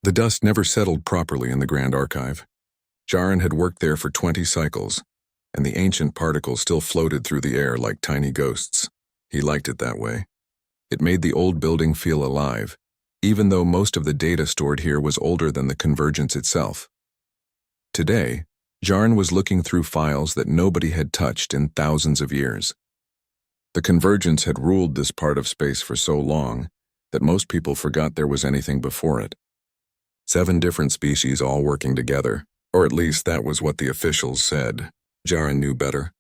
The dust never settled properly in the Grand Archive. Jarin had worked there for 20 cycles, and the ancient particles still floated through the air like tiny ghosts. He liked it that way. It made the old building feel alive, even though most of the data stored here was older than the convergence itself. Today, Jarin was looking through files that nobody had touched in thousands of years. The convergence had ruled this part of space for so long that most people forgot there was anything before it. 7 different species all working together, or at least that was what the officials said. Jarin knew better.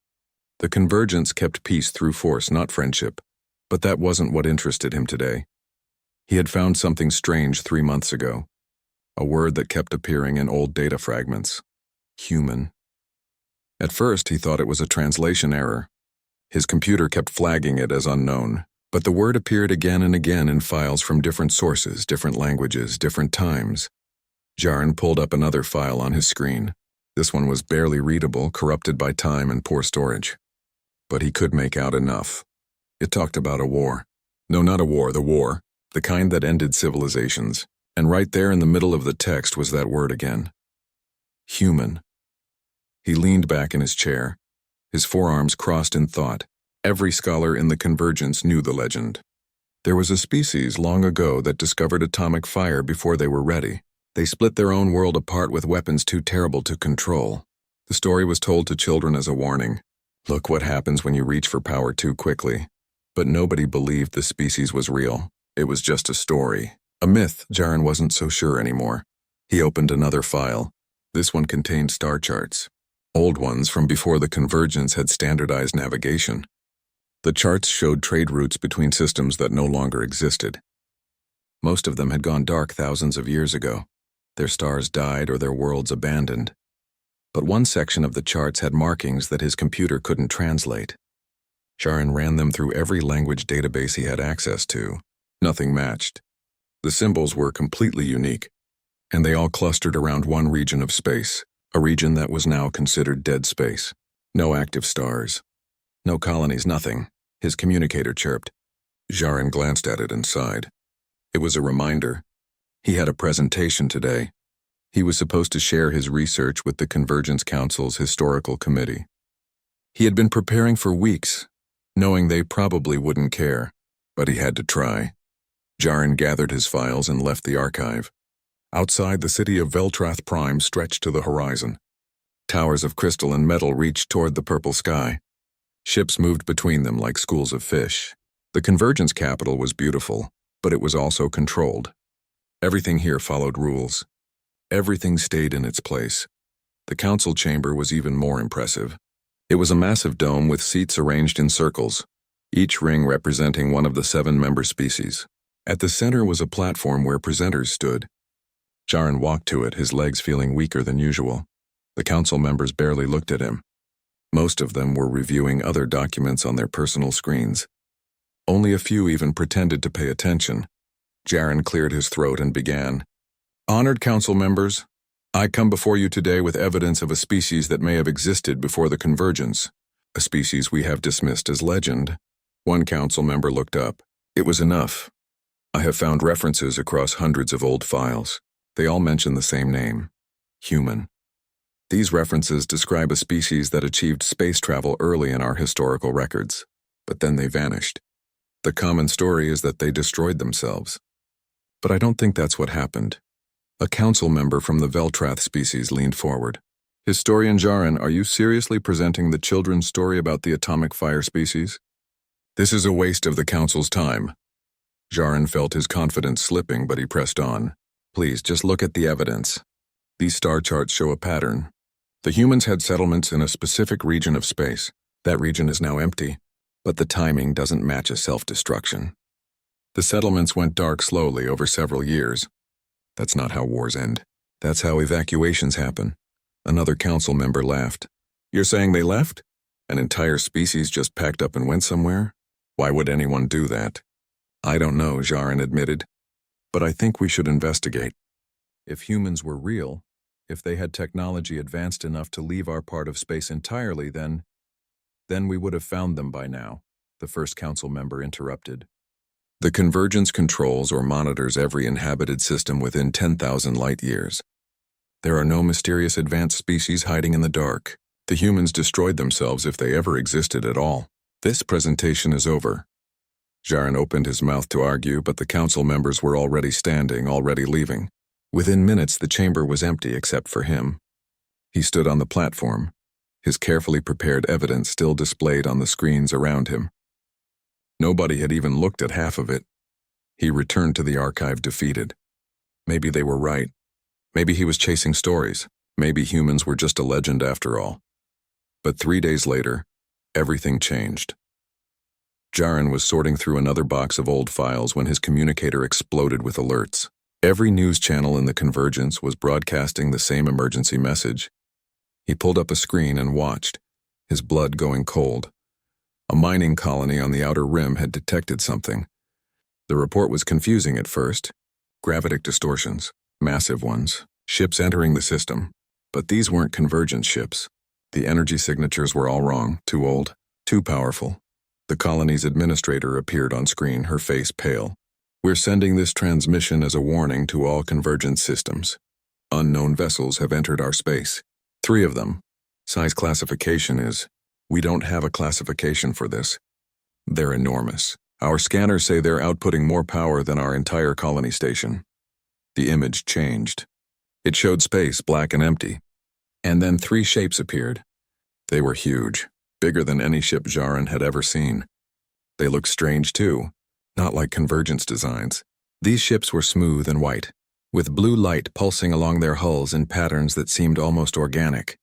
The convergence kept peace through force, not friendship, but that wasn't what interested him today. He had found something strange 3 months ago, a word that kept appearing in old data fragments. Human. At first, he thought it was a translation error. His computer kept flagging it as unknown, but the word appeared again and again in files from different sources, different languages, different times. Jarin pulled up another file on his screen. This one was barely readable, corrupted by time and poor storage. But he could make out enough. It talked about a war. No, not a war, the war. The kind that ended civilizations. And right there in the middle of the text was that word again. Human. He leaned back in his chair, his forearms crossed in thought. Every scholar in the convergence knew the legend. There was a species long ago that discovered atomic fire before they were ready. They split their own world apart with weapons too terrible to control. The story was told to children as a warning. Look what happens when you reach for power too quickly. But nobody believed the species was real. It was just a story. A myth. Jarin wasn't so sure anymore. He opened another file. This one contained star charts. Old ones from before the convergence had standardized navigation. The charts showed trade routes between systems that no longer existed. Most of them had gone dark thousands of years ago. Their stars died or their worlds abandoned. But one section of the charts had markings that his computer couldn't translate. Jarin ran them through every language database he had access to. Nothing matched. The symbols were completely unique, and they all clustered around one region of space, a region that was now considered dead space. No active stars. No colonies, nothing. His communicator chirped. Jarin glanced at it and sighed. It was a reminder. He had a presentation today. He was supposed to share his research with the Convergence Council's historical committee. He had been preparing for weeks, knowing they probably wouldn't care, but he had to try. Jarin gathered his files and left the archive. Outside, the city of Veltrath Prime stretched to the horizon. Towers of crystal and metal reached toward the purple sky. Ships moved between them like schools of fish. The Convergence capital was beautiful, but it was also controlled. Everything here followed rules. Everything stayed in its place. The council chamber was even more impressive. It was a massive dome with seats arranged in circles, each ring representing one of the 7 member species. At the center was a platform where presenters stood. Jarin walked to it, his legs feeling weaker than usual. The council members barely looked at him. Most of them were reviewing other documents on their personal screens. Only a few even pretended to pay attention. Jarin cleared his throat and began. Honored council members, I come before you today with evidence of a species that may have existed before the convergence, a species we have dismissed as legend. One council member looked up. It was enough. I have found references across hundreds of old files. They all mention the same name, human. These references describe a species that achieved space travel early in our historical records, but then they vanished. The common story is that they destroyed themselves. But I don't think that's what happened. A council member from the Veltrath species leaned forward. Historian Jarin, are you seriously presenting the children's story about the atomic fire species? This is a waste of the council's time. Jarin felt his confidence slipping, but he pressed on. Please, just look at the evidence. These star charts show a pattern. The humans had settlements in a specific region of space. That region is now empty, but the timing doesn't match a self-destruction. The settlements went dark slowly over several years. That's not how wars end. That's how evacuations happen. Another council member laughed. You're saying they left? An entire species just packed up and went somewhere? Why would anyone do that? I don't know, Jarin admitted. But I think we should investigate. If humans were real, if they had technology advanced enough to leave our part of space entirely, then we would have found them by now, the first council member interrupted. The convergence controls or monitors every inhabited system within 10,000 light-years. There are no mysterious advanced species hiding in the dark. The humans destroyed themselves if they ever existed at all. This presentation is over. Jarin opened his mouth to argue, but the council members were already standing, already leaving. Within minutes, the chamber was empty except for him. He stood on the platform, his carefully prepared evidence still displayed on the screens around him. Nobody had even looked at half of it. He returned to the archive defeated. Maybe they were right. Maybe he was chasing stories. Maybe humans were just a legend after all. But 3 days later, everything changed. Jarin was sorting through another box of old files when his communicator exploded with alerts. Every news channel in the convergence was broadcasting the same emergency message. He pulled up a screen and watched, his blood going cold. A mining colony on the outer rim had detected something. The report was confusing at first. Gravitic distortions, massive ones, ships entering the system. But these weren't convergence ships. The energy signatures were all wrong, too old, too powerful. The colony's administrator appeared on screen, her face pale. "We're sending this transmission as a warning to all convergence systems. Unknown vessels have entered our space. 3 of them. Size classification is, we don't have a classification for this. They're enormous. Our scanners say they're outputting more power than our entire colony station." The image changed. It showed space, black and empty. And then 3 shapes appeared. They were huge, bigger than any ship Jarin had ever seen. They looked strange too, not like convergence designs. These ships were smooth and white, with blue light pulsing along their hulls in patterns that seemed almost organic.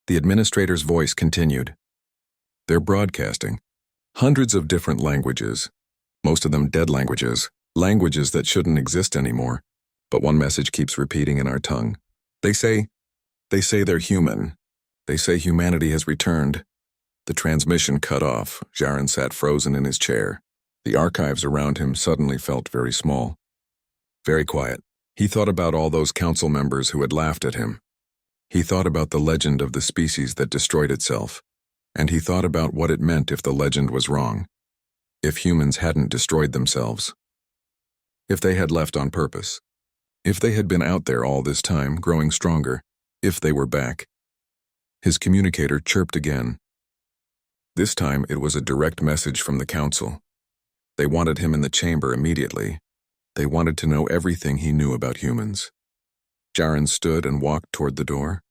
The administrator's voice continued. "They're broadcasting. Hundreds of different languages, most of them dead languages, languages that shouldn't exist anymore. But one message keeps repeating in our tongue. They say they're human. They say humanity has returned." The transmission cut off. Jarin sat frozen in his chair. The archives around him suddenly felt very small. Very quiet. He thought about all those council members who had laughed at him. He thought about the legend of the species that destroyed itself. And he thought about what it meant if the legend was wrong. If humans hadn't destroyed themselves. If they had left on purpose. If they had been out there all this time, growing stronger. If they were back. His communicator chirped again. This time it was a direct message from the council. They wanted him in the chamber immediately. They wanted to know everything he knew about humans. Jarin stood and walked toward the door.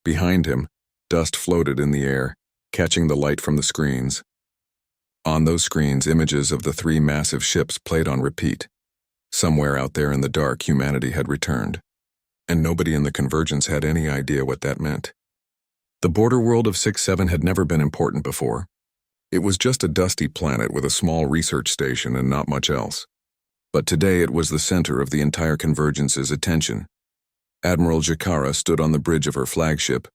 Behind him, dust floated in the air, catching the light from the screens. On those screens, images of the 3 massive ships played on repeat. Somewhere out there in the dark, humanity had returned. And nobody in the convergence had any idea what that meant. The border world of 6-7 had never been important before. It was just a dusty planet with a small research station and not much else. But today it was the center of the entire convergence's attention. Admiral Jakara stood on the bridge of her flagship,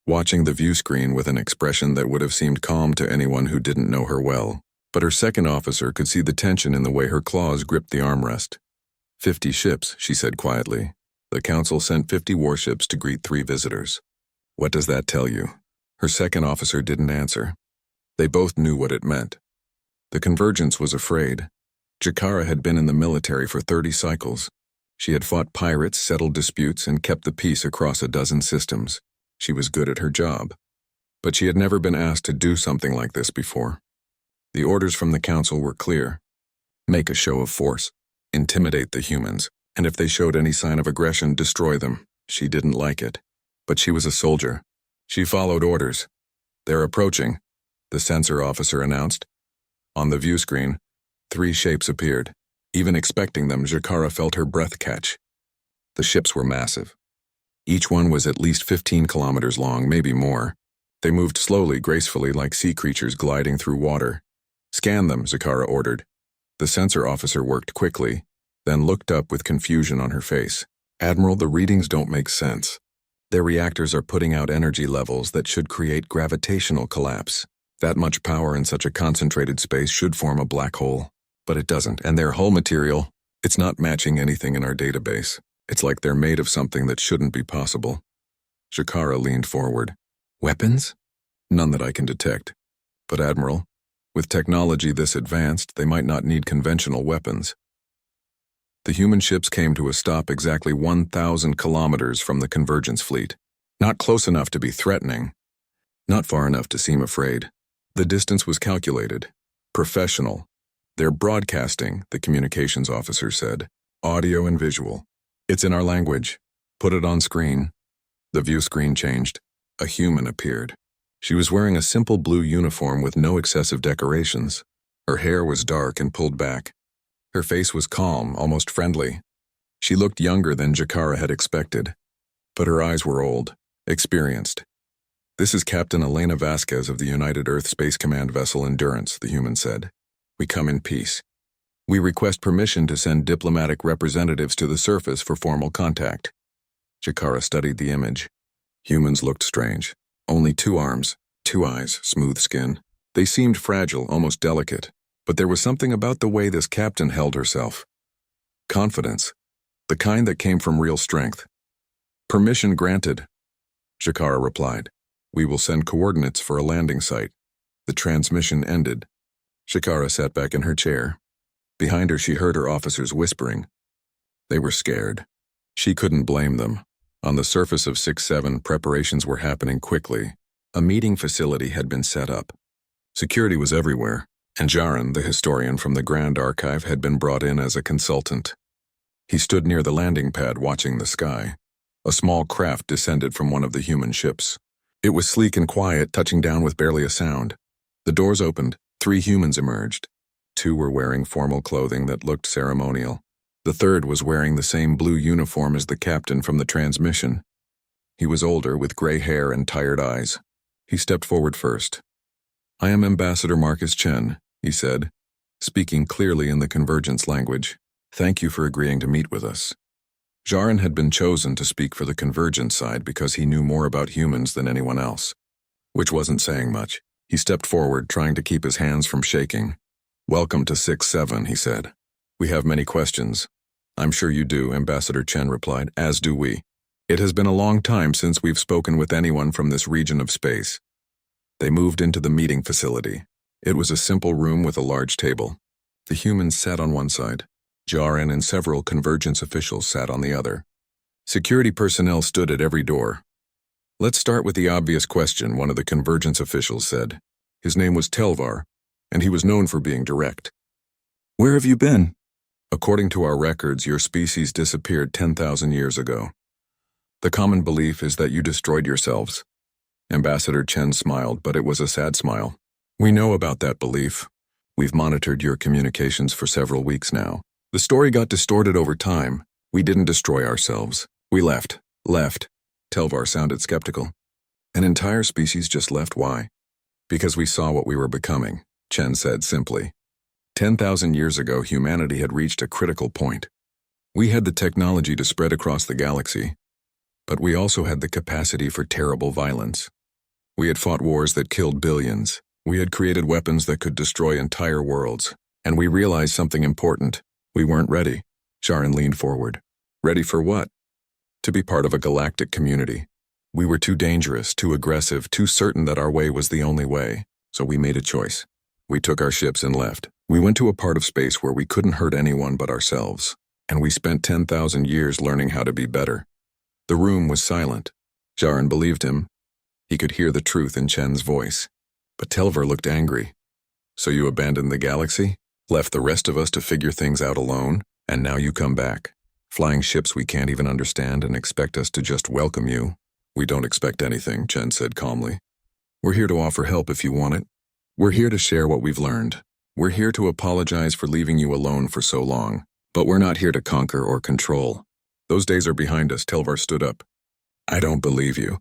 watching the view screen with an expression that would have seemed calm to anyone who didn't know her well. But her second officer could see the tension in the way her claws gripped the armrest. 50 ships, she said quietly. The council sent 50 warships to greet 3 visitors. What does that tell you? Her second officer didn't answer. They both knew what it meant. The convergence was afraid. Jakara had been in the military for 30 cycles. She had fought pirates, settled disputes, and kept the peace across a dozen systems. She was good at her job. But she had never been asked to do something like this before. The orders from the council were clear. Make a show of force. Intimidate the humans. And if they showed any sign of aggression, destroy them. She didn't like it. But she was a soldier. She followed orders. "They're approaching," the sensor officer announced. On the view screen, 3 shapes appeared. Even expecting them, Jakara felt her breath catch. The ships were massive. Each one was at least 15 kilometers long, maybe more. They moved slowly, gracefully, like sea creatures gliding through water. "Scan them," Jakara ordered. The sensor officer worked quickly, then looked up with confusion on her face. "Admiral, the readings don't make sense. Their reactors are putting out energy levels that should create gravitational collapse. That much power in such a concentrated space should form a black hole. But it doesn't, and their hull material, it's not matching anything in our database. It's like they're made of something that shouldn't be possible." Jakara leaned forward. "Weapons?" "None that I can detect. But Admiral, With technology this advanced, they might not need conventional weapons. The human ships came to a stop exactly 1,000 kilometers from the convergence fleet. Not close enough to be threatening, not far enough to seem afraid. The distance was calculated, professional. They're broadcasting, the communications officer said. Audio and visual. It's in our language. Put it on screen. The view screen changed. A human appeared. She was wearing a simple blue uniform with no excessive decorations. Her hair was dark and pulled back. Her face was calm, almost friendly. She looked younger than Jakara had expected, but her eyes were old, experienced. This is Captain Elena Vasquez of the United Earth Space Command vessel Endurance, the human said. We come in peace. We request permission to send diplomatic representatives to the surface for formal contact. Jakara studied the image. Humans looked strange. Only 2 arms, 2 eyes, smooth skin. They seemed fragile, almost delicate. But there was something about the way this captain held herself. Confidence. The kind that came from real strength. Permission granted, Jakara replied. We will send coordinates for a landing site. The transmission ended. Jakara sat back in her chair. Behind her she heard her officers whispering. They were scared. She couldn't blame them. On the surface of 6-7, preparations were happening quickly. A meeting facility had been set up. Security was everywhere, and Jaran, the historian from the Grand Archive, had been brought in as a consultant. He stood near the landing pad watching the sky. A small craft descended from one of the human ships. It was sleek and quiet, touching down with barely a sound. The doors opened. 3 humans emerged. 2 were wearing formal clothing that looked ceremonial. The third was wearing the same blue uniform as the captain from the transmission. He was older, with gray hair and tired eyes. He stepped forward first. I am Ambassador Marcus Chen, he said, speaking clearly in the convergence language. Thank you for agreeing to meet with us. Jaran had been chosen to speak for the convergence side because he knew more about humans than anyone else, which wasn't saying much. He stepped forward, trying to keep his hands from shaking. Welcome to 6-7, he said. We have many questions. I'm sure you do, Ambassador Chen replied, as do we. It has been a long time since we've spoken with anyone from this region of space. They moved into the meeting facility. It was a simple room with a large table. The humans sat on one side. Jaran and several convergence officials sat on the other. Security personnel stood at every door. Let's start with the obvious question, one of the convergence officials said. His name was Telvar, and he was known for being direct. Where have you been? According to our records, your species disappeared 10,000 years ago. The common belief is that you destroyed yourselves. Ambassador Chen smiled, but it was a sad smile. We know about that belief. We've monitored your communications for several weeks now. The story got distorted over time. We didn't destroy ourselves. We left. Telvar sounded skeptical. An entire species just left, why? Because we saw what we were becoming, Chen said simply. 10,000 years ago, humanity had reached a critical point. We had the technology to spread across the galaxy, but we also had the capacity for terrible violence. We had fought wars that killed billions. We had created weapons that could destroy entire worlds. And we realized something important. We weren't ready. Jaran leaned forward. Ready for what? To be part of a galactic community. We were too dangerous, too aggressive, too certain that our way was the only way. So we made a choice. We took our ships and left. We went to a part of space where we couldn't hurt anyone but ourselves. And we spent 10,000 years learning how to be better. The room was silent. Jaran believed him. He could hear the truth in Chen's voice. But Telvar looked angry. So you abandoned the galaxy? Left the rest of us to figure things out alone? And now you come back, flying ships we can't even understand and expect us to just welcome you? We don't expect anything, Chen said calmly. We're here to offer help if you want it. We're here to share what we've learned. We're here to apologize for leaving you alone for so long. But we're not here to conquer or control. Those days are behind us, Telvar stood up. I don't believe you.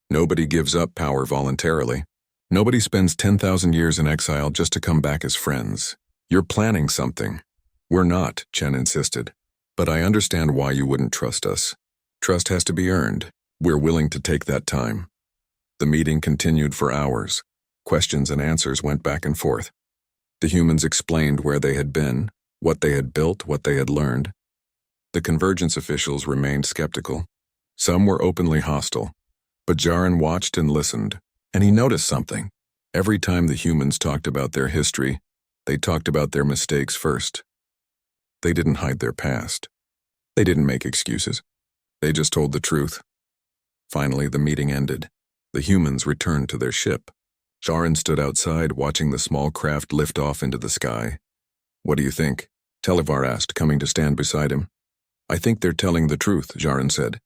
Nobody gives up power voluntarily. Nobody spends 10,000 years in exile just to come back as friends. You're planning something. We're not, Chen insisted. But I understand why you wouldn't trust us. Trust has to be earned. We're willing to take that time. The meeting continued for hours. Questions and answers went back and forth. The humans explained where they had been, what they had built, what they had learned. The convergence officials remained skeptical. Some were openly hostile. But Jaran watched and listened, and he noticed something. Every time the humans talked about their history, they talked about their mistakes first. They didn't hide their past. They didn't make excuses. They just told the truth. Finally, the meeting ended. The humans returned to their ship. Jarin stood outside, watching the small craft lift off into the sky. "What do you think?" Televar asked, coming to stand beside him. "I think they're telling the truth," Jarin said.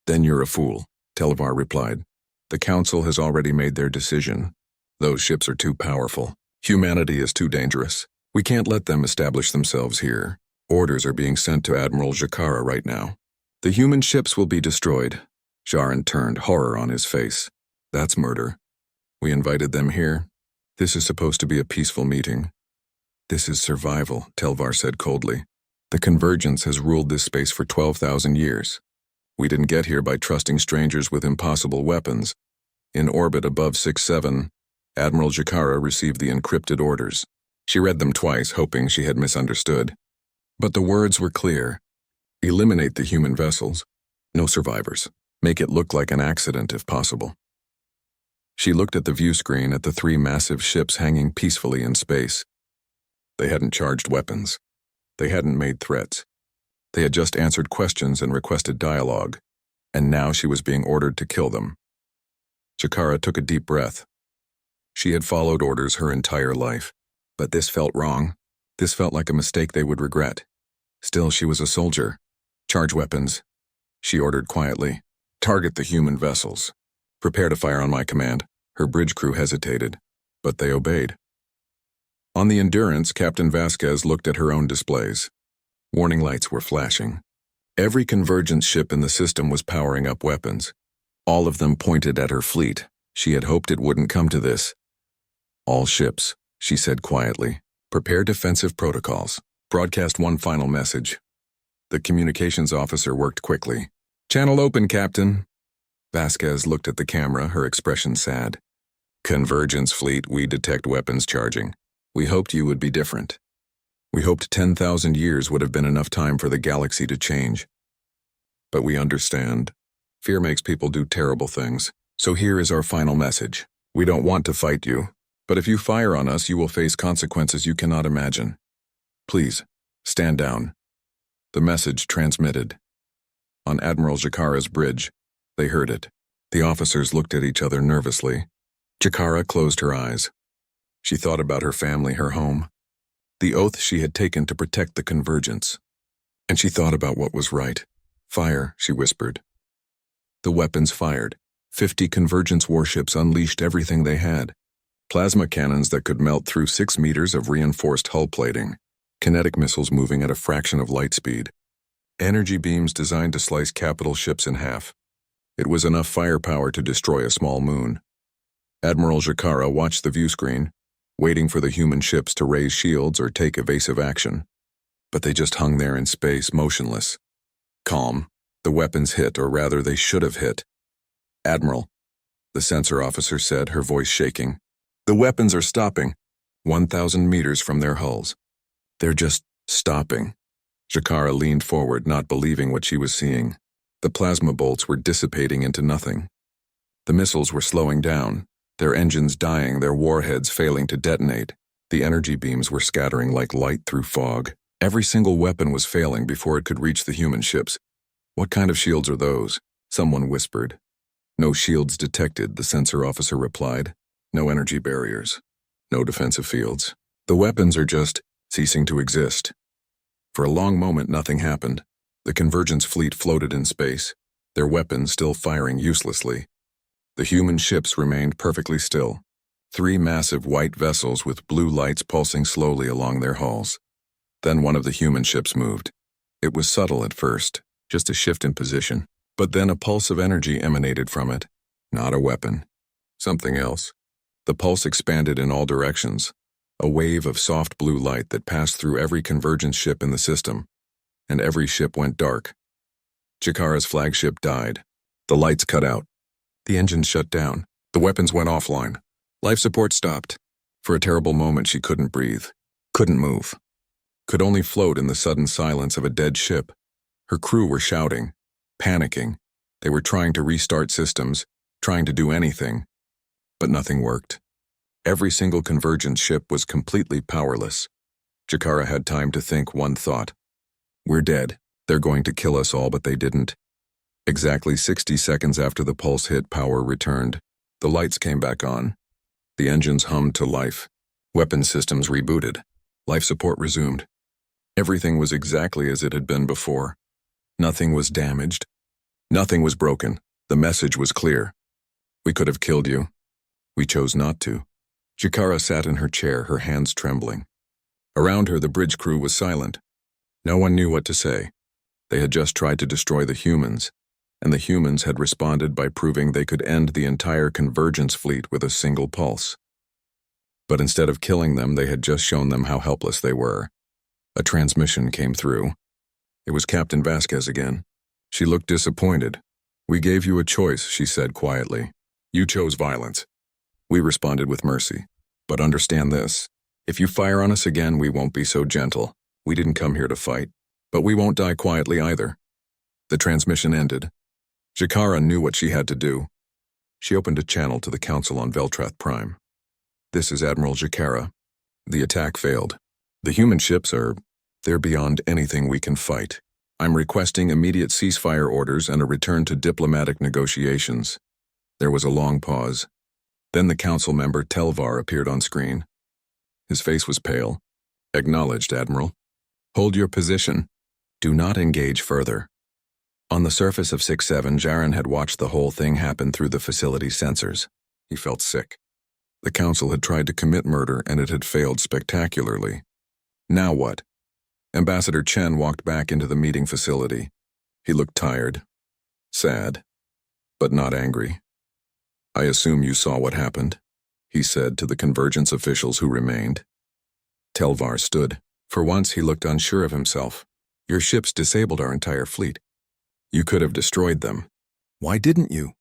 "Then you're a fool," Televar replied. "The Council has already made their decision. Those ships are too powerful. Humanity is too dangerous. We can't let them establish themselves here. Orders are being sent to Admiral Jakara right now. The human ships will be destroyed." Jarin turned, horror on his face. "That's murder. We invited them here. This is supposed to be a peaceful meeting." "This is survival," Telvar said coldly. "The Convergence has ruled this space for 12,000 years. We didn't get here by trusting strangers with impossible weapons. In orbit above 6-7, Admiral Jakara received the encrypted orders. She read them twice, hoping she had misunderstood. But the words were clear. Eliminate the human vessels. No survivors. Make it look like an accident if possible. She looked at the view screen at the 3 massive ships hanging peacefully in space. They hadn't charged weapons. They hadn't made threats. They had just answered questions and requested dialogue, and now she was being ordered to kill them. Jakara took a deep breath. She had followed orders her entire life, but this felt wrong. This felt like a mistake they would regret. Still, she was a soldier. "Charge weapons," she ordered quietly. "Target the human vessels. Prepare to fire on my command." Her bridge crew hesitated, but they obeyed. On the Endurance, Captain Vasquez looked at her own displays. Warning lights were flashing. Every Convergence ship in the system was powering up weapons. All of them pointed at her fleet. She had hoped it wouldn't come to this. "All ships," she said quietly, "prepare defensive protocols. Broadcast one final message." The communications officer worked quickly. "Channel open, Captain." Vasquez looked at the camera, her expression sad. "Convergence fleet, we detect weapons charging. We hoped you would be different. We hoped 10,000 years would have been enough time for the galaxy to change. But we understand. Fear makes people do terrible things. So here is our final message. We don't want to fight you, but if you fire on us, you will face consequences you cannot imagine. Please, stand down." The message transmitted. On Admiral Jakara's bridge, they heard it. The officers looked at each other nervously. Jakara closed her eyes. She thought about her family, her home, the oath she had taken to protect the Convergence. And she thought about what was right. "Fire," she whispered. The weapons fired. 50 Convergence warships unleashed everything they had. Plasma cannons that could melt through 6 meters of reinforced hull plating. Kinetic missiles moving at a fraction of light speed. Energy beams designed to slice capital ships in half. It was enough firepower to destroy a small moon. Admiral Jakara watched the view screen, waiting for the human ships to raise shields or take evasive action. But they just hung there in space, motionless. Calm. The weapons hit, or rather they should have hit. "Admiral," the sensor officer said, her voice shaking. "The weapons are stopping, 1,000 meters from their hulls. They're just stopping." Jakara leaned forward, not believing what she was seeing. The plasma bolts were dissipating into nothing. The missiles were slowing down, their engines dying, their warheads failing to detonate. The energy beams were scattering like light through fog. Every single weapon was failing before it could reach the human ships. "What kind of shields are those?" someone whispered. "No shields detected," the sensor officer replied. "No energy barriers. No defensive fields. The weapons are just ceasing to exist." For a long moment, nothing happened. The Convergence fleet floated in space, their weapons still firing uselessly. The human ships remained perfectly still. 3 massive white vessels with blue lights pulsing slowly along their hulls. Then one of the human ships moved. It was subtle at first, just a shift in position, but then a pulse of energy emanated from it. Not a weapon. Something else. The pulse expanded in all directions, a wave of soft blue light that passed through every Convergence ship in the system, and every ship went dark. Jakara's flagship died. The lights cut out. The engines shut down. The weapons went offline. Life support stopped. For a terrible moment she couldn't breathe, couldn't move, could only float in the sudden silence of a dead ship. Her crew were shouting, panicking. They were trying to restart systems, trying to do anything. But nothing worked. Every single convergence ship was completely powerless. Jakara had time to think one thought. We're dead. They're going to kill us all, but they didn't. Exactly 60 seconds after the pulse hit, power returned. The lights came back on. The engines hummed to life. Weapon systems rebooted. Life support resumed. Everything was exactly as it had been before. Nothing was damaged. Nothing was broken. The message was clear. We could have killed you. We chose not to. Jakara sat in her chair, her hands trembling. Around her, the bridge crew was silent. No one knew what to say. They had just tried to destroy the humans, and the humans had responded by proving they could end the entire convergence fleet with a single pulse. But instead of killing them, they had just shown them how helpless they were. A transmission came through. It was Captain Vasquez again. She looked disappointed. We gave you a choice, she said quietly. You chose violence. We responded with mercy. But understand this. If you fire on us again, we won't be so gentle. We didn't come here to fight. But we won't die quietly either. The transmission ended. Jakara knew what she had to do. She opened a channel to the Council on Veltrath Prime. This is Admiral Jakara. The attack failed. The human ships they're beyond anything we can fight. I'm requesting immediate ceasefire orders and a return to diplomatic negotiations. There was a long pause. Then the council member Telvar appeared on screen. His face was pale. Acknowledged, Admiral. Hold your position. Do not engage further. On the surface of 6-7, Jaron had watched the whole thing happen through the facility's sensors. He felt sick. The council had tried to commit murder and it had failed spectacularly. Now what? Ambassador Chen walked back into the meeting facility. He looked tired, sad, but not angry. I assume you saw what happened, he said to the convergence officials who remained. Telvar stood. For once he looked unsure of himself. Your ships disabled our entire fleet. You could have destroyed them. Why didn't you?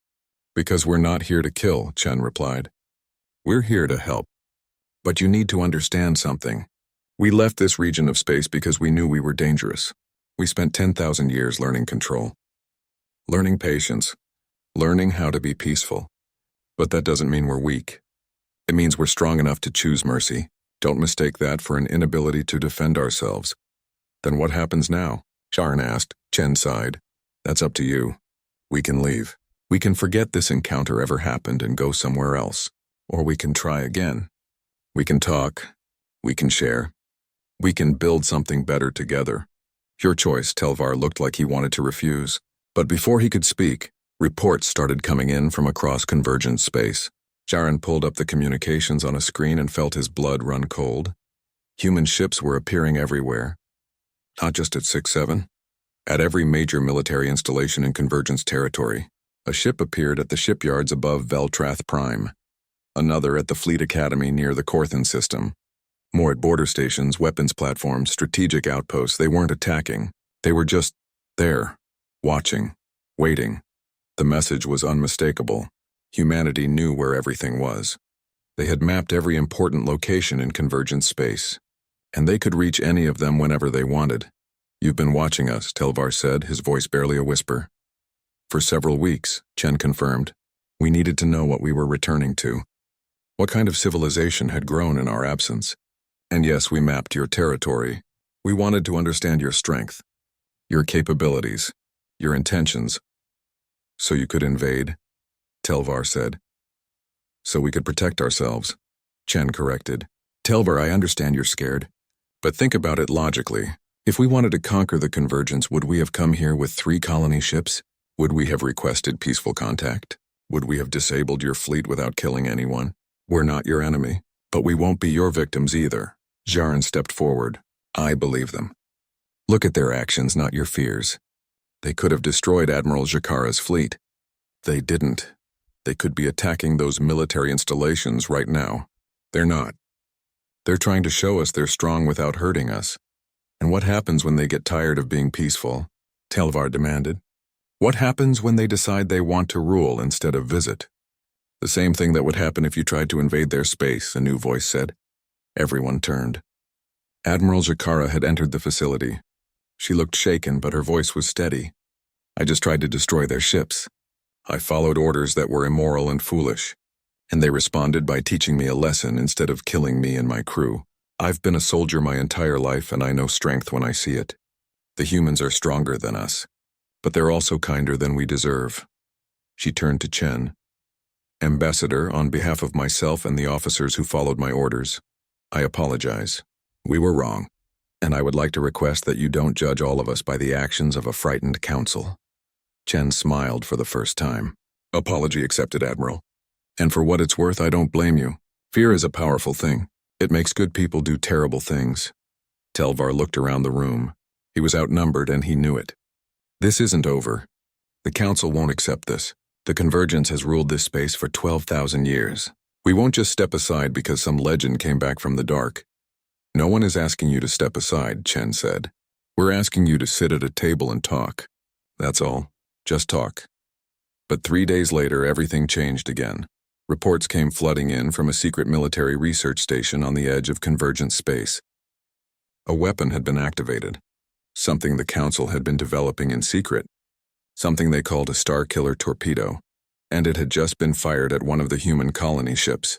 Because we're not here to kill, Chen replied. We're here to help. But you need to understand something. We left this region of space because we knew we were dangerous. We spent 10,000 years learning control. Learning patience. Learning how to be peaceful. But that doesn't mean we're weak. It means we're strong enough to choose mercy. Don't mistake that for an inability to defend ourselves. Then what happens now? Jaron asked. Chen sighed. That's up to you. We can leave. We can forget this encounter ever happened and go somewhere else. Or we can try again. We can talk. We can share. We can build something better together. Your choice, Telvar looked like he wanted to refuse. But before he could speak, reports started coming in from across convergent space. Jaron pulled up the communications on a screen and felt his blood run cold. Human ships were appearing everywhere. Not just at 6-7. At every major military installation in convergence territory. A ship appeared at the shipyards above Veltrath Prime. Another at the Fleet Academy near the Corthan system. More at border stations, weapons platforms, strategic outposts. They weren't attacking. They were just there, watching, waiting. The message was unmistakable. Humanity knew where everything was. They had mapped every important location in convergent space, and they could reach any of them whenever they wanted. You've been watching us, Telvar said, his voice barely a whisper. For several weeks, Chen confirmed. We needed to know what we were returning to. What kind of civilization had grown in our absence? And yes, we mapped your territory. We wanted to understand your strength, your capabilities, your intentions. So you could invade, Telvar said. So we could protect ourselves, Chen corrected. Telvar, I understand you're scared. But think about it logically. If we wanted to conquer the convergence, would we have come here with 3 colony ships? Would we have requested peaceful contact? Would we have disabled your fleet without killing anyone? We're not your enemy, but we won't be your victims either. Jaron stepped forward. I believe them. Look at their actions, not your fears. They could have destroyed Admiral Jakara's fleet. They didn't. They could be attacking those military installations right now. They're not. They're trying to show us they're strong without hurting us. And what happens when they get tired of being peaceful? Telvar demanded. What happens when they decide they want to rule instead of visit? The same thing that would happen if you tried to invade their space, a new voice said. Everyone turned. Admiral Jakara had entered the facility. She looked shaken, but her voice was steady. I just tried to destroy their ships. I followed orders that were immoral and foolish. And they responded by teaching me a lesson instead of killing me and my crew. I've been a soldier my entire life, and I know strength when I see it. The humans are stronger than us, but they're also kinder than we deserve. She turned to Chen. Ambassador, on behalf of myself and the officers who followed my orders, I apologize. We were wrong, and I would like to request that you don't judge all of us by the actions of a frightened council. Chen smiled for the first time. Apology accepted, Admiral. And for what it's worth, I don't blame you. Fear is a powerful thing. It makes good people do terrible things. Telvar looked around the room. He was outnumbered, and he knew it. This isn't over. The council won't accept this. The Convergence has ruled this space for 12,000 years. We won't just step aside because some legend came back from the dark. No one is asking you to step aside, Chen said. We're asking you to sit at a table and talk. That's all. Just talk. But 3 days later, everything changed again. Reports came flooding in from a secret military research station on the edge of Convergence space. A weapon had been activated. Something the Council had been developing in secret. Something they called a star-killer torpedo, and it had just been fired at one of the human colony ships.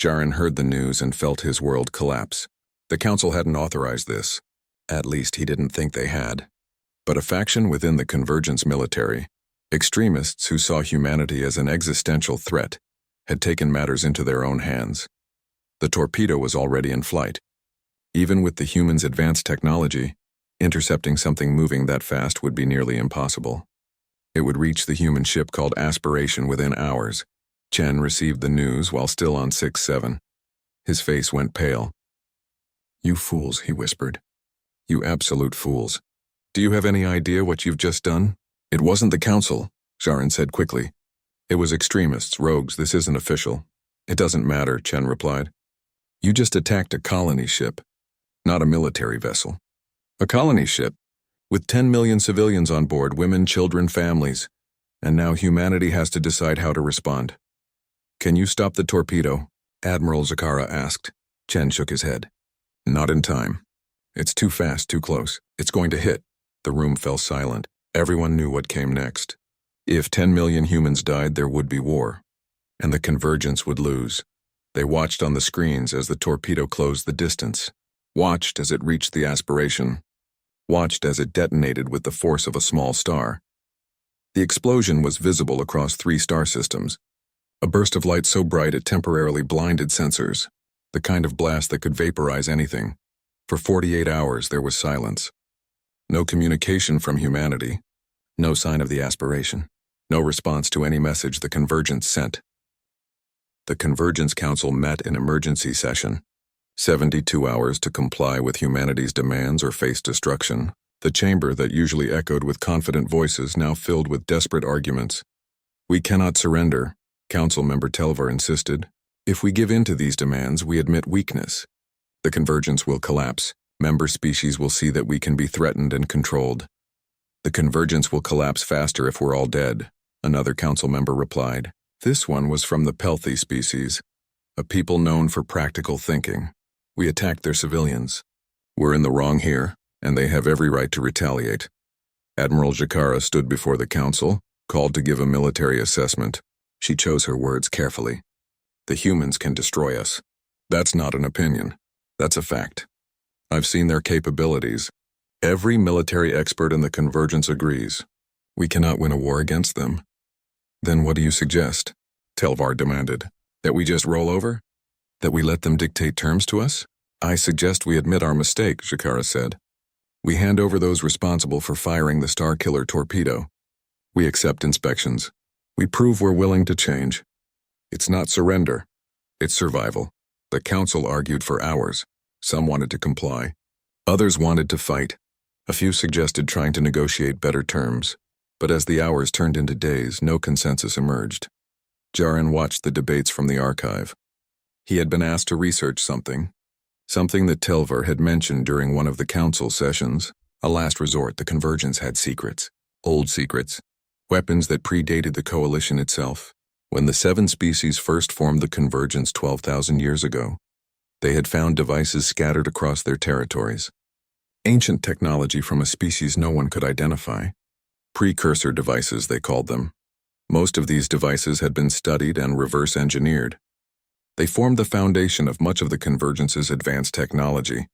Jaren heard the news and felt his world collapse. The Council hadn't authorized this. At least he didn't think they had. But a faction within the Convergence military, extremists who saw humanity as an existential threat, had taken matters into their own hands. The torpedo was already in flight. Even with the humans' advanced technology, intercepting something moving that fast would be nearly impossible. It would reach the human ship called Aspiration within hours. Chen received the news while still on 6-7. His face went pale. You fools, he whispered. You absolute fools. Do you have any idea what you've just done? It wasn't the Council, Jaren said quickly. It was extremists, rogues, this isn't official. It doesn't matter, Chen replied. You just attacked a colony ship, not a military vessel. A colony ship, with 10 million civilians on board, women, children, families, and now humanity has to decide how to respond. Can you stop the torpedo? Admiral Zakara asked. Chen shook his head. Not in time. It's too fast, too close. It's going to hit. The room fell silent. Everyone knew what came next. If 10 million humans died, there would be war, and the Convergence would lose. They watched on the screens as the torpedo closed the distance, watched as it reached the Aspiration, watched as it detonated with the force of a small star. The explosion was visible across 3 star systems, a burst of light so bright it temporarily blinded sensors, the kind of blast that could vaporize anything. For 48 hours there was silence. No communication from humanity, no sign of the Aspiration, no response to any message the Convergence sent. The Convergence Council met in emergency session. 72 hours to comply with humanity's demands or face destruction. The chamber that usually echoed with confident voices now filled with desperate arguments. We cannot surrender, Council Member Telvar insisted. If we give in to these demands, we admit weakness. The Convergence will collapse. Member species will see that we can be threatened and controlled. The Convergence will collapse faster if we're all dead, another council member replied. This one was from the Pelthy species, a people known for practical thinking. We attacked their civilians. We're in the wrong here, and they have every right to retaliate. Admiral Zakara stood before the council, called to give a military assessment. She chose her words carefully. The humans can destroy us. That's not an opinion. That's a fact. I've seen their capabilities. Every military expert in the Convergence agrees. We cannot win a war against them. Then what do you suggest? Telvar demanded. That we just roll over? That we let them dictate terms to us? I suggest we admit our mistake, Zakara said. We hand over those responsible for firing the Star-Killer torpedo. We accept inspections. We prove we're willing to change. It's not surrender. It's survival. The council argued for hours. Some wanted to comply. Others wanted to fight. A few suggested trying to negotiate better terms. But as the hours turned into days, no consensus emerged. Jaren watched the debates from the archive. He had been asked to research something that Telvar had mentioned during one of the council sessions. A last resort, the Convergence had secrets. Old secrets. Weapons that predated the Coalition itself. When the 7 species first formed the Convergence 12,000 years ago, they had found devices scattered across their territories. Ancient technology from a species no one could identify. Precursor devices, they called them. Most of these devices had been studied and reverse-engineered. They formed the foundation of much of the Convergence's advanced technology.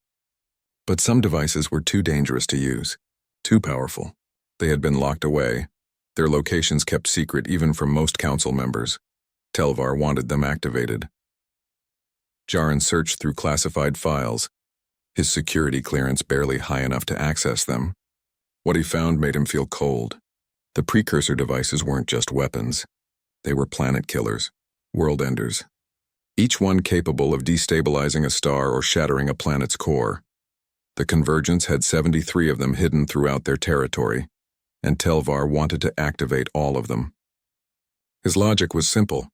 But some devices were too dangerous to use, too powerful. They had been locked away, their locations kept secret even from most council members. Telvar wanted them activated. Jarin searched through classified files, his security clearance barely high enough to access them. What he found made him feel cold. The precursor devices weren't just weapons. They were planet killers, world enders. Each one capable of destabilizing a star or shattering a planet's core. The Convergence had 73 of them hidden throughout their territory, and Telvar wanted to activate all of them. His logic was simple.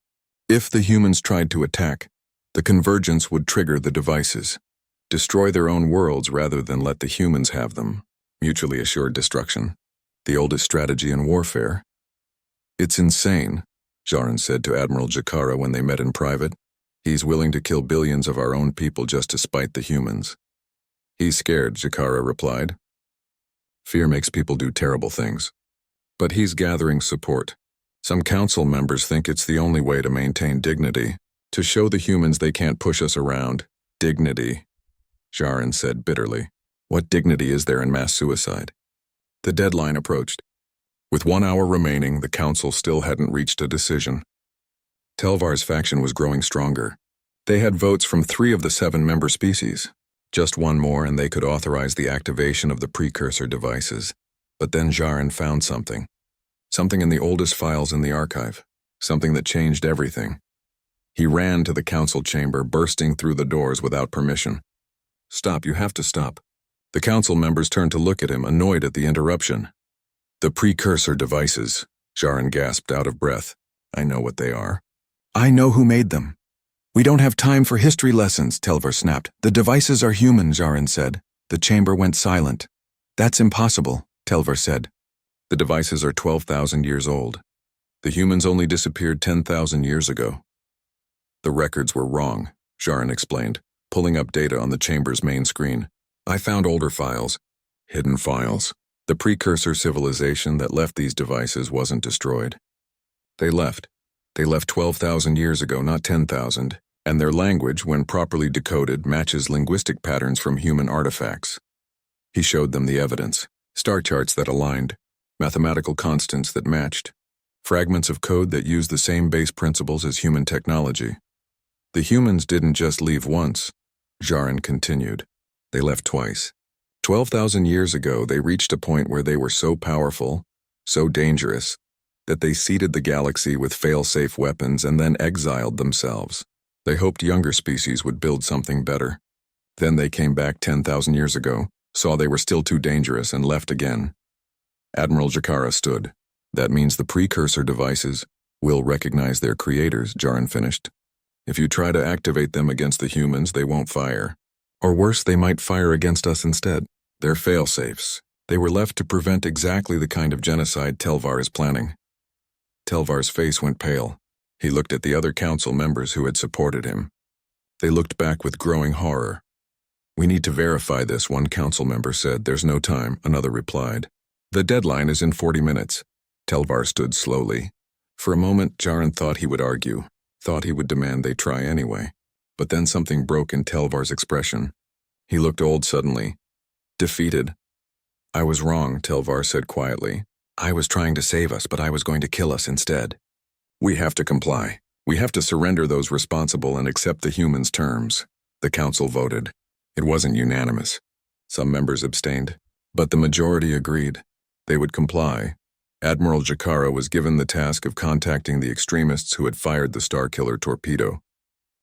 If the humans tried to attack, the Convergence would trigger the devices, destroy their own worlds rather than let the humans have them. Mutually assured destruction, the oldest strategy in warfare. It's insane, Jarin said to Admiral Jakara when they met in private. He's willing to kill billions of our own people just to spite the humans. He's scared, Jakara replied. Fear makes people do terrible things. But he's gathering support. Some council members think it's the only way to maintain dignity, to show the humans they can't push us around. Dignity, Jarin said bitterly. What dignity is there in mass suicide? The deadline approached. With 1 hour remaining, the council still hadn't reached a decision. Telvar's faction was growing stronger. They had votes from 3 of the 7 member species. Just one more and they could authorize the activation of the precursor devices. But then Jarin found something. Something in the oldest files in the archive. Something that changed everything. He ran to the council chamber, bursting through the doors without permission. Stop, you have to stop. The council members turned to look at him, annoyed at the interruption. The precursor devices, Jarin gasped out of breath. I know what they are. I know who made them. We don't have time for history lessons, Telvar snapped. The devices are human, Jarin said. The chamber went silent. That's impossible, Telvar said. The devices are 12,000 years old. The humans only disappeared 10,000 years ago. The records were wrong, Jarin explained, pulling up data on the chamber's main screen. I found older files. Hidden files. The precursor civilization that left these devices wasn't destroyed. They left. They left 12,000 years ago, not 10,000, and their language, when properly decoded, matches linguistic patterns from human artifacts. He showed them the evidence, star charts that aligned, mathematical constants that matched, fragments of code that used the same base principles as human technology. The humans didn't just leave once, Jarin continued. They left twice. 12,000 years ago, they reached a point where they were so powerful, so dangerous, that they seeded the galaxy with fail-safe weapons and then exiled themselves. They hoped younger species would build something better. Then they came back 10,000 years ago, saw they were still too dangerous, and left again. Admiral Jakara stood. That means the precursor devices will recognize their creators, Jarin finished. If you try to activate them against the humans, they won't fire. Or worse, they might fire against us instead. They're fail-safes. They were left to prevent exactly the kind of genocide Telvar is planning. Telvar's face went pale. He looked at the other council members who had supported him. They looked back with growing horror. We need to verify this, one council member said. There's no time, another replied. The deadline is in 40 minutes. Telvar stood slowly. For a moment, Jarin thought he would argue, thought he would demand they try anyway. But then something broke in Telvar's expression. He looked old suddenly. Defeated. I was wrong, Telvar said quietly. I was trying to save us, but I was going to kill us instead. We have to comply. We have to surrender those responsible and accept the humans' terms. The council voted. It wasn't unanimous. Some members abstained, but the majority agreed. They would comply. Admiral Jakara was given the task of contacting the extremists who had fired the Starkiller torpedo.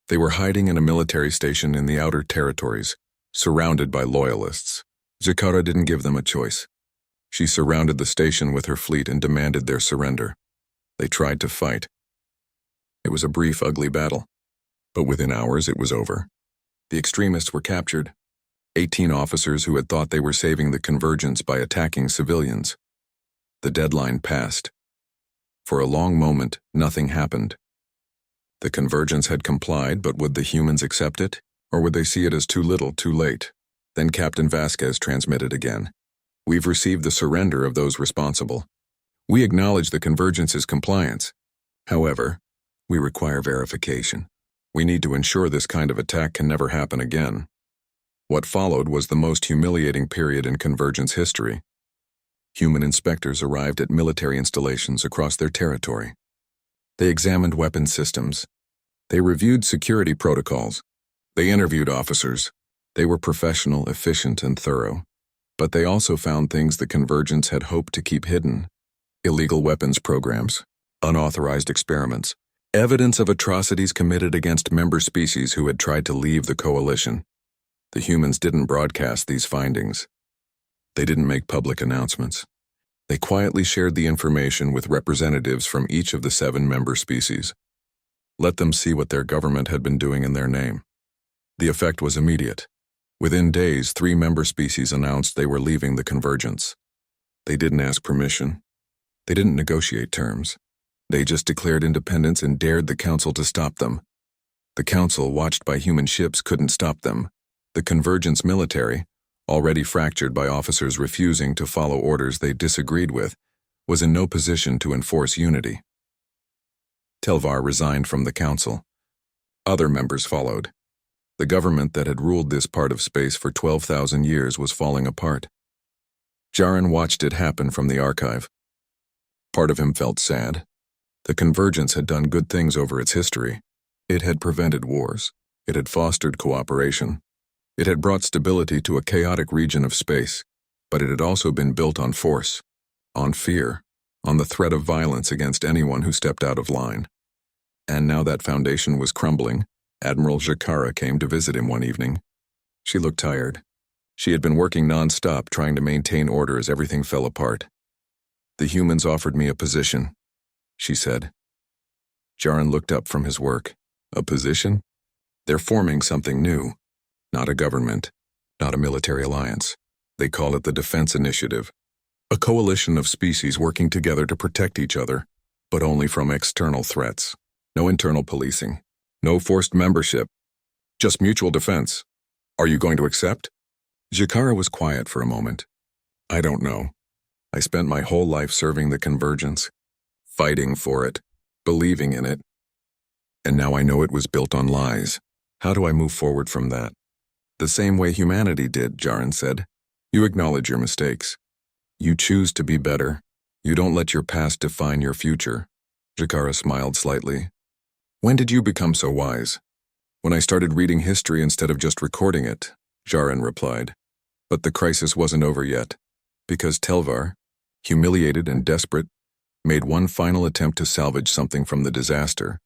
They were hiding in a military station in the outer territories, surrounded by loyalists. Jakara didn't give them a choice. She surrounded the station with her fleet and demanded their surrender. They tried to fight. It was a brief, ugly battle, but within hours it was over. The extremists were captured. 18 officers who had thought they were saving the Convergence by attacking civilians. The deadline passed. For a long moment, nothing happened. The Convergence had complied, but would the humans accept it? Or would they see it as too little, too late? Then Captain Vasquez transmitted again. We've received the surrender of those responsible. We acknowledge the convergence's compliance. However, we require verification. We need to ensure this kind of attack can never happen again. What followed was the most humiliating period in convergence history. Human inspectors arrived at military installations across their territory. They examined weapon systems. They reviewed security protocols. They interviewed officers. They were professional, efficient, and thorough. But they also found things the convergence had hoped to keep hidden. Illegal weapons programs, unauthorized experiments, evidence of atrocities committed against member species who had tried to leave the coalition. The humans didn't broadcast these findings. They didn't make public announcements. They quietly shared the information with representatives from each of the 7 member species. Let them see what their government had been doing in their name. The effect was immediate. Within days, 3 member species announced they were leaving the convergence. They didn't ask permission. They didn't negotiate terms. They just declared independence and dared the council to stop them. The council, watched by human ships, couldn't stop them. The convergence military, already fractured by officers refusing to follow orders they disagreed with, was in no position to enforce unity. Telvar resigned from the council. Other members followed. The government that had ruled this part of space for 12,000 years was falling apart. Jarin watched it happen from the archive. Part of him felt sad. The convergence had done good things over its history. It had prevented wars. It had fostered cooperation. It had brought stability to a chaotic region of space, but it had also been built on force, on fear, on the threat of violence against anyone who stepped out of line. And now that foundation was crumbling, Admiral Jakara came to visit him one evening. She looked tired. She had been working non-stop trying to maintain order as everything fell apart. "The humans offered me a position," she said. Jarin looked up from his work. "A position? They're forming something new. Not a government, not a military alliance. They call it the Defense Initiative. A coalition of species working together to protect each other, but only from external threats. No internal policing. No forced membership. Just mutual defense. Are you going to accept?" Jakara was quiet for a moment. "I don't know. I spent my whole life serving the convergence, fighting for it, believing in it. And now I know it was built on lies. How do I move forward from that?" "The same way humanity did," Jarin said. "You acknowledge your mistakes. You choose to be better. You don't let your past define your future." Jakara smiled slightly. "When did you become so wise?" "When I started reading history instead of just recording it," Jarin replied. But the crisis wasn't over yet, because Telvar, humiliated and desperate, made one final attempt to salvage something from the disaster.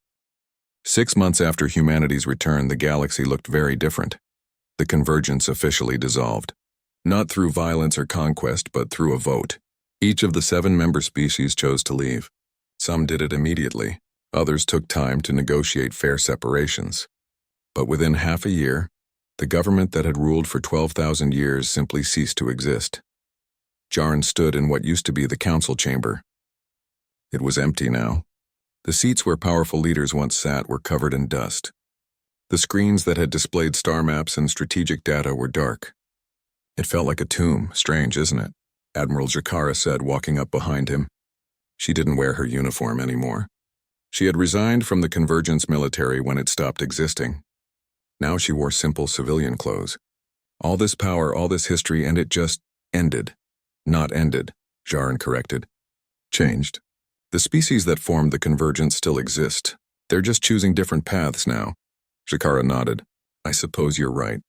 6 months after humanity's return, the galaxy looked very different. The convergence officially dissolved. Not through violence or conquest, but through a vote. Each of the 7 member species chose to leave. Some did it immediately. Others took time to negotiate fair separations. But within half a year, the government that had ruled for 12,000 years simply ceased to exist. Jarin stood in what used to be the council chamber. It was empty now. The seats where powerful leaders once sat were covered in dust. The screens that had displayed star maps and strategic data were dark. "It felt like a tomb. Strange, isn't it?" Admiral Jakara said, walking up behind him. She didn't wear her uniform anymore. She had resigned from the convergence military when it stopped existing. Now she wore simple civilian clothes. All this power, all this history, and it just ended. Not ended, Jarin corrected. Changed. The species that formed the convergence still exist. They're just choosing different paths now. Jakara nodded. "I suppose you're right.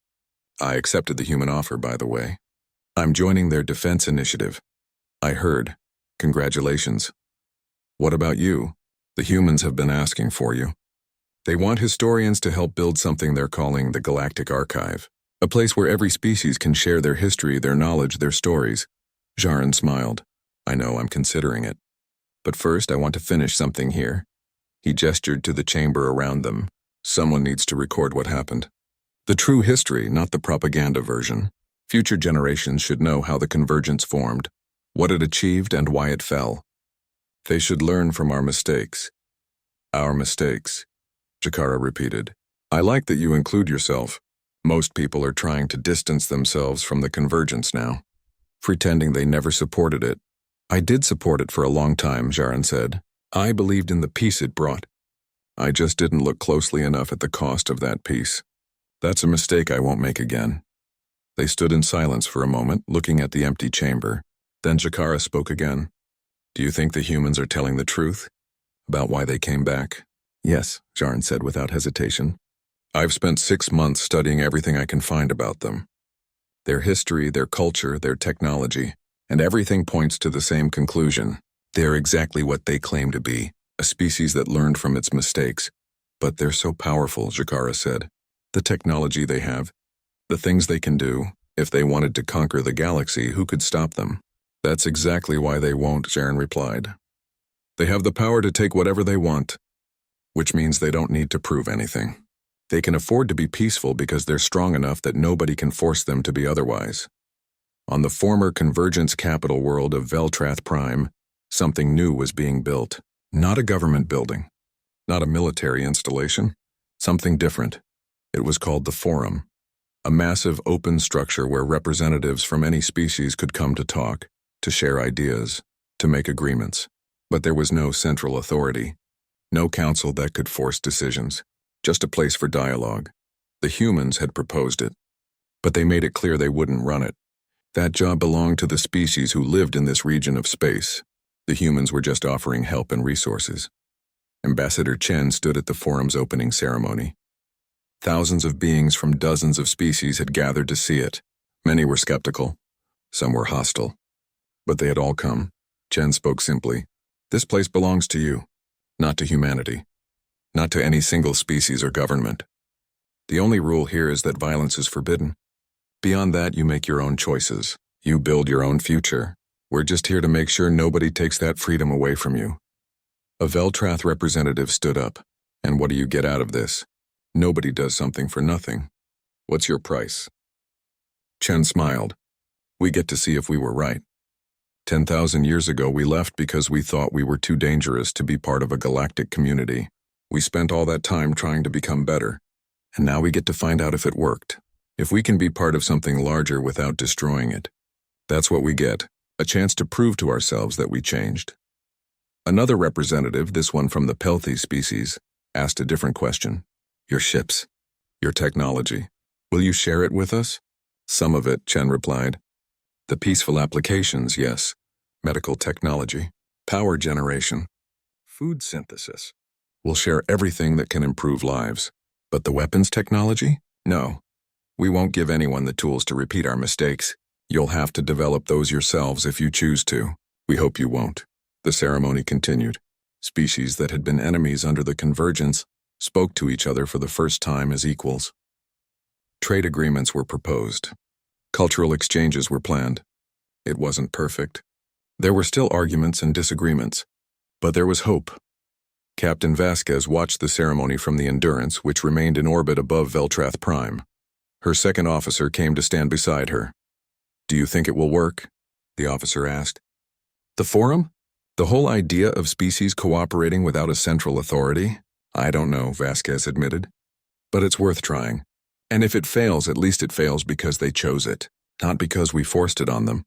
I accepted the human offer, by the way. I'm joining their defense initiative." "I heard. Congratulations." "What about you? The humans have been asking for you. They want historians to help build something they're calling the Galactic Archive, a place where every species can share their history, their knowledge, their stories." Jarin smiled. "I know, I'm considering it. But first, I want to finish something here." He gestured to the chamber around them. "Someone needs to record what happened. The true history, not the propaganda version. Future generations should know how the convergence formed, what it achieved, and why it fell. They should learn from our mistakes." "Our mistakes," Jakara repeated. "I like that you include yourself. Most people are trying to distance themselves from the convergence now, pretending they never supported it. I did support it for a long time, Jarin said. I believed in the peace it brought. I just didn't look closely enough at the cost of that peace. That's a mistake I won't make again. They stood in silence for a moment, looking at the empty chamber. Then Jakara spoke again. Do you think the humans are telling the truth about why they came back? Yes, Jarin said without hesitation. I've spent 6 months studying everything I can find about them. Their history, their culture, their technology, and everything points to the same conclusion. They're exactly what they claim to be, a species that learned from its mistakes. But they're so powerful, Jakara said. The technology they have, the things they can do, if they wanted to conquer the galaxy, who could stop them? That's exactly why they won't, Jarin replied. They have the power to take whatever they want, which means they don't need to prove anything. They can afford to be peaceful because they're strong enough that nobody can force them to be otherwise. On the former convergence capital world of Veltrath Prime, something new was being built. Not a government building, not a military installation, something different. It was called the Forum, a massive open structure where representatives from any species could come to talk, to share ideas, to make agreements. But there was no central authority, no council that could force decisions, just a place for dialogue. The humans had proposed it, but they made it clear they wouldn't run it. That job belonged to the species who lived in this region of space. The humans were just offering help and resources. Ambassador Chen stood at the forum's opening ceremony. Thousands of beings from dozens of species had gathered to see it. Many were skeptical. Some were hostile. But they had all come. Chen spoke simply. This place belongs to you, not to humanity, not to any single species or government. The only rule here is that violence is forbidden. Beyond that, you make your own choices. You build your own future. We're just here to make sure nobody takes that freedom away from you. A Veltrath representative stood up. And what do you get out of this? Nobody does something for nothing. What's your price? Chen smiled. We get to see if we were right. 10,000 years ago, we left because we thought we were too dangerous to be part of a galactic community. We spent all that time trying to become better. And now we get to find out if it worked. If we can be part of something larger without destroying it. That's what we get. A chance to prove to ourselves that we changed. Another representative, this one from the Pelthy species, asked a different question. Your ships, your technology, will you share it with us? Some of it, Chen replied. The peaceful applications, yes. Medical technology, power generation, food synthesis. We'll share everything that can improve lives. But the weapons technology? No. We won't give anyone the tools to repeat our mistakes. You'll have to develop those yourselves if you choose to. We hope you won't. The ceremony continued. Species that had been enemies under the convergence spoke to each other for the first time as equals. Trade agreements were proposed. Cultural exchanges were planned. It wasn't perfect. There were still arguments and disagreements, but there was hope. Captain Vasquez watched the ceremony from the Endurance, which remained in orbit above Veltrath Prime. Her second officer came to stand beside her. Do you think it will work? The officer asked. The Forum? The whole idea of species cooperating without a central authority? I don't know, Vasquez admitted. But it's worth trying. And if it fails, at least it fails because they chose it, not because we forced it on them.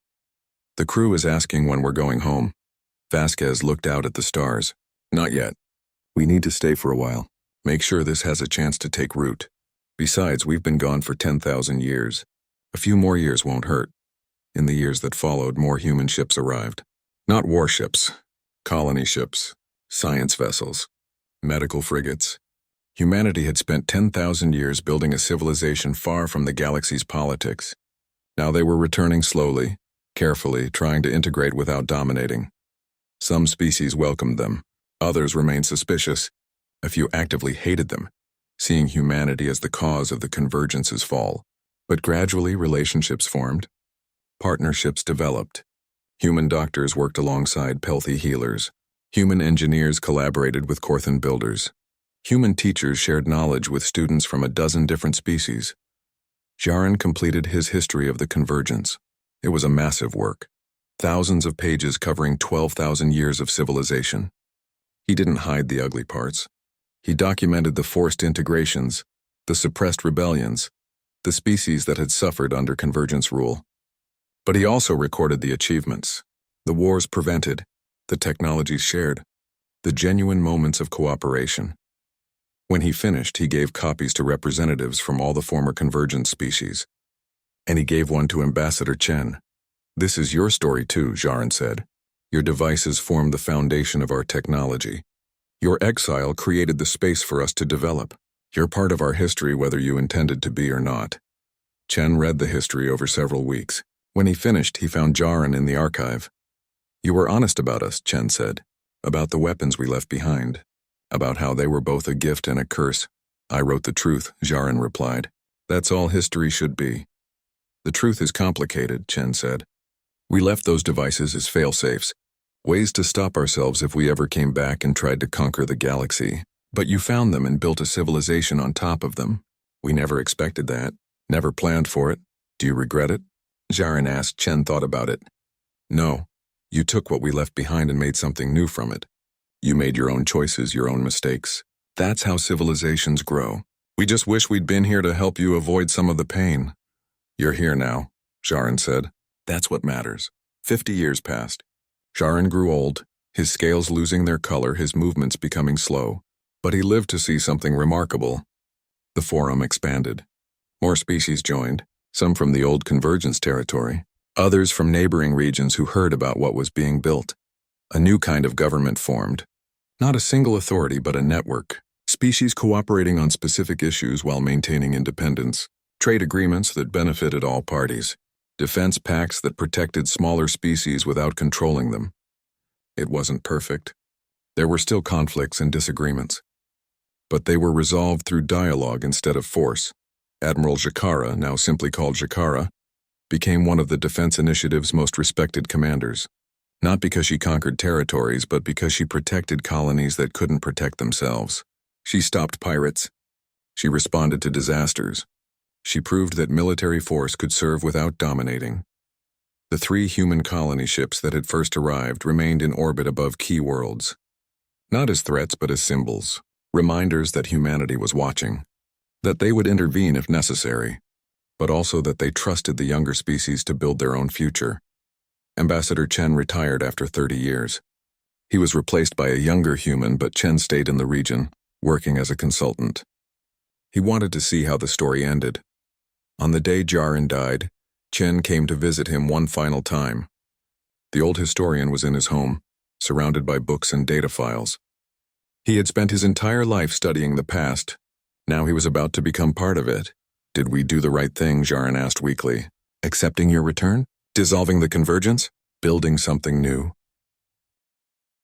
The crew is asking when we're going home. Vasquez looked out at the stars. Not yet. We need to stay for a while. Make sure this has a chance to take root. Besides, we've been gone for 10,000 years. A few more years won't hurt. In the years that followed, more human ships arrived. Not warships, colony ships, science vessels, medical frigates. Humanity had spent 10,000 years building a civilization far from the galaxy's politics. Now they were returning slowly, carefully, trying to integrate without dominating. Some species welcomed them. Others remained suspicious. A few actively hated them, seeing humanity as the cause of the convergence's fall. But gradually relationships formed. Partnerships developed. Human doctors worked alongside Pelthy healers. Human engineers collaborated with Corthan builders. Human teachers shared knowledge with students from a dozen different species. Jarin completed his history of the convergence. It was a massive work. Thousands of pages covering 12,000 years of civilization. He didn't hide the ugly parts. He documented the forced integrations, the suppressed rebellions, the species that had suffered under convergence rule. But he also recorded the achievements, The wars prevented, the technologies shared, the genuine moments of cooperation. When he finished, he gave copies to representatives from all the former convergent species. And he gave one to Ambassador Chen. "This is your story too," Jarin said. "Your devices formed the foundation of our technology. Your exile created the space for us to develop. You're part of our history whether you intended to be or not." Chen read the history over several weeks. When he finished, he found Jarin in the archive. "You were honest about us," Chen said. "About the weapons we left behind. About how they were both a gift and a curse." "I wrote the truth," Jarin replied. "That's all history should be." "The truth is complicated," Chen said. "We left those devices as fail-safes, ways to stop ourselves if we ever came back and tried to conquer the galaxy. But you found them and built a civilization on top of them. We never expected that, never planned for it. Do you regret it?" Jarin asked. Chen thought about it. "No. You took what we left behind and made something new from it. You made your own choices, your own mistakes. That's how civilizations grow. We just wish we'd been here to help you avoid some of the pain." "You're here now," Jarin said. "That's what matters." 50 years passed. Jarin grew old, his scales losing their color, his movements becoming slow. But he lived to see something remarkable. The forum expanded. More species joined, some from the old convergence territory, others from neighboring regions who heard about what was being built. A new kind of government formed. Not a single authority, but a network. Species cooperating on specific issues while maintaining independence. Trade agreements that benefited all parties. Defense pacts that protected smaller species without controlling them. It wasn't perfect. There were still conflicts and disagreements. But they were resolved through dialogue instead of force. Admiral Jakara, now simply called Jakara, became one of the Defense Initiative's most respected commanders. Not because she conquered territories, but because she protected colonies that couldn't protect themselves. She stopped pirates. She responded to disasters. She proved that military force could serve without dominating. The 3 human colony ships that had first arrived remained in orbit above key worlds. Not as threats, but as symbols. Reminders that humanity was watching. That they would intervene if necessary. But also that they trusted the younger species to build their own future. Ambassador Chen retired after 30 years. He was replaced by a younger human, but Chen stayed in the region, working as a consultant. He wanted to see how the story ended. On the day Jarin died, Chen came to visit him one final time. The old historian was in his home, surrounded by books and data files. He had spent his entire life studying the past. Now he was about to become part of it. "Did we do the right thing?" Jarin asked weakly. "Accepting your return? Dissolving the convergence? Building something new?"